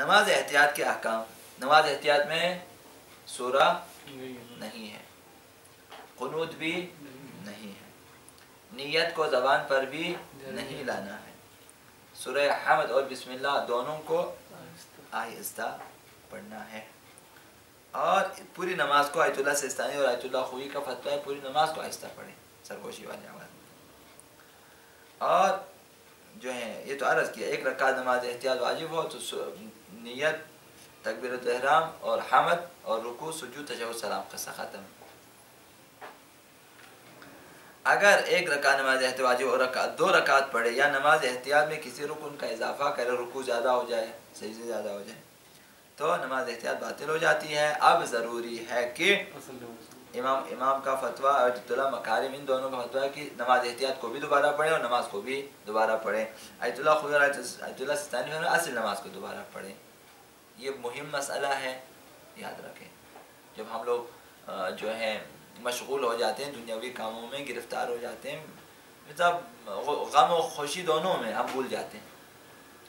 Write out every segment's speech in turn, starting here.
نماز احتیاط کے احکام. نماز احتیاط میں سورہ نہیں ہے، قنوت بھی نہیں ہے، نیت کو زبان پر بھی نہیں لانا ہے، سورہ حمد اور بسم اللہ دونوں کو آہستہ پڑھنا ہے، اور پوری نماز کو آیت اللہ سستانی اور آیت اللہ خوئی کا فتویٰ ہے پوری نماز کو آہستہ پڑھیں سرگوشی والی آواز. اور جو ہے یہ تو عرض کیا ایک رکعت نماز احتیاط واجب ہو تو نیت تکبیرۃ احرام اور حمد اور رکوع سجود تشہد سلام قصہ ختم. اگر ایک رکعت نماز احتیاط واجب اور دو رکعت پڑھے یا نماز احتیاط میں کسی رکن کا اضافہ کرے، رکوع زیادہ ہو جائے، سجدے زیادہ ہو جائے تو نماز احتیاط باطل ہو جاتی ہے. اب ضروری ہے کہ امام کا فتویٰ اور آیت اللہ مکارم ان دونوں کا فتویٰ ہے کہ نماز احتیاط کو بھی دوبارہ پڑھیں اور نماز کو بھی دوبارہ پڑھیں. آیت اللہ خوئی اور آیت اللہ سستانی میں اصل نماز کو دوبارہ پڑھیں. یہ مہم مسئلہ ہے، یاد رکھیں. جب ہم لوگ جو ہے مشغول ہو جاتے ہیں دنیاوی کاموں میں، گرفتار ہو جاتے ہیں، مطلب غم و خوشی دونوں میں ہم بھول جاتے ہیں،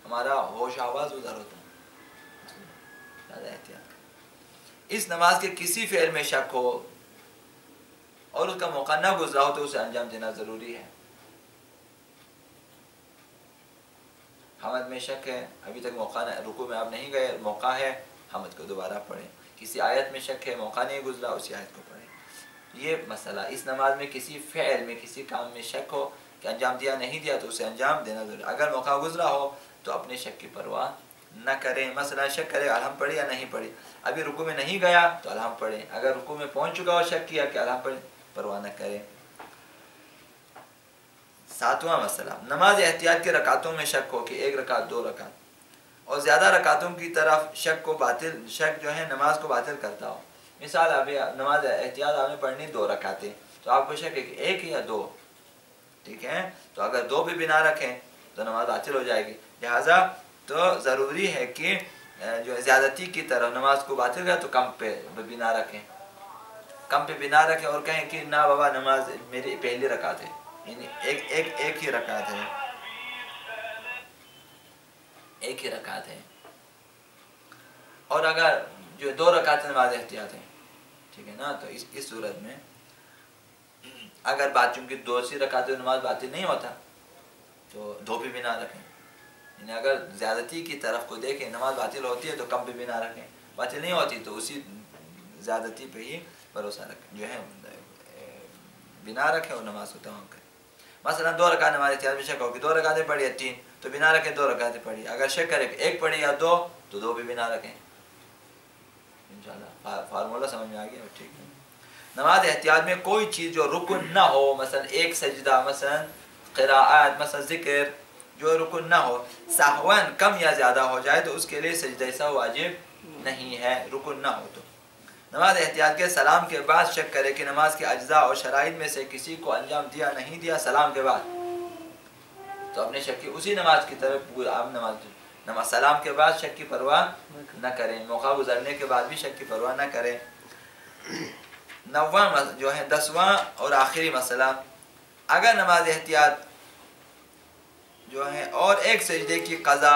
ہمارا ہوش آواز ادھر ہوتا ہے. زیادہ احتیاط کریں. اس نماز کے کسی فعل میں شک ہو اور اس کا موقع نہ گزرا ہو تو اسے انجام دینا ضروری ہے. حمد میں شک ہے، ابھی تک موقع نہ، رکوع میں آپ نہیں گئے، موقع ہے، حمد کو دوبارہ پڑھیں. کسی آیت میں شک ہے، موقع نہیں گزرا، اسی آیت کو پڑھیں. یہ مسئلہ. اس نماز میں کسی فعل میں کسی کام میں شک ہو کہ انجام دیا نہیں دیا تو اسے انجام دینا ضروری. اگر موقع گزرا ہو تو اپنے شک کی پرواہ نہ کریں. مثلا شک کرے الحم پڑھی یا نہیں پڑھی، ابھی رکوع میں نہیں گیا تو الحم پڑھیں، اگر رکوع میں پہنچ چکا ہو شک کیا کہ الحم پڑھیں، پرواہ نہ کریں. ساتواں مسئلہ، نماز احتیاط کے رکعتوں میں شک ہو کہ ایک رکعت دو رکعت اور زیادہ رکعتوں کی طرف شک کو باطل، شک جو ہے نماز کو باطل کرتا ہو. مثال ابھی نماز احتیاط آپ نے پڑھنی دو رکعتیں تو آپ کو شک ہے کہ ایک یا دو، ٹھیک ہے، تو اگر دو بھی بنا رکھیں تو نماز باطل ہو جائے گی. لہٰذا تو ضروری ہے کہ جو زیادتی کی طرف نماز کو باطل کرے تو کم پہ بنا رکھیں، کم پہ بنا رکھیں اور کہیں کہ نہ بابا نماز میری پہلی رکعت ہے، یعنی ایک ہی رکعت ہے، ایک ہی رکعت ہے. اور اگر جو دو رکعت نماز احتیاط ہیں، ٹھیک ہے نا، تو اس صورت میں اگر بات چونکہ دو سی رکعتیں نماز باطل نہیں ہوتا تو دو بھی بنا رکھیں. یعنی اگر زیادتی کی طرف کو دیکھیں نماز باطل ہوتی ہے تو کم بھی بنا رکھیں، باطل نہیں ہوتی تو اسی زیادتی پہ ہی بھروسہ رکھیں، جو ہے بنا رکھیں اور نماز کو تمام کریں. مثلا دو رکعت نماز احتیاط میں شک ہو کہ دو رکعتیں پڑھی یا تین تو بنا رکھیں دو رکعتیں پڑھی. اگر شک کرے کہ ایک پڑھی یا دو تو دو بھی بنا رکھیں. انشاءاللہ فارمولہ سمجھ میں آ گیا، ٹھیک ہے. نماز احتیاط میں کوئی چیز جو رکن نہ ہو، مثلا ایک سجدہ، مثلا قراءات، مثلا ذکر، جو رکن نہ ہو، سہواً کم یا زیادہ ہو جائے تو اس کے لیے سجدہ سہو واجب نہیں ہے، رکن نہ ہو تو. نماز احتیاط کے سلام کے بعد شک کرے کہ نماز کے اجزاء اور شرائط میں سے کسی کو انجام دیا نہیں دیا سلام کے بعد تو اپنے شک کی اسی نماز کی طرف آپ نماز سلام کے بعد شک کی پرواہ نہ کریں، موقع گزرنے کے بعد بھی شک کی پرواہ نہ کریں. نواں جو ہے 10واں اور آخری مسئلہ، اگر نماز احتیاط جو ہے اور ایک سجدے کی قضا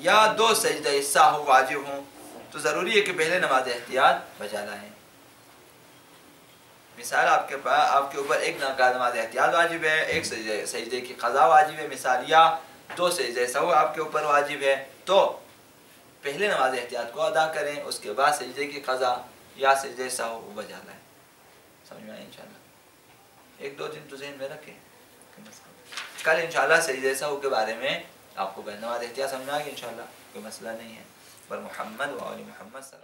یا دو سجدے سہو واجب ہوں تو ضروری ہے کہ پہلے نماز احتیاط بجا لائیں. مثال آپ کے اوپر ایک نماز احتیاط واجب ہے، ایک سجدے کی قضا واجب ہے مثال، یا دو سجدے سہو آپ کے اوپر واجب ہے تو پہلے نماز احتیاط کو ادا کریں، اس کے بعد سجدے کی قضا یا سجدے سہو بجا لائیں. سمجھ میں آئے انشاءاللہ. ایک دو دن تو ذہن میں رکھیں. کل انشاءاللہ سجدے سہو کے بارے میں آپ کو نماز احتیاط سمجھ میں آ گئی انشاءاللہ، کوئی مسئلہ نہیں ہے. پر محمد و آل محمد صلی اللہ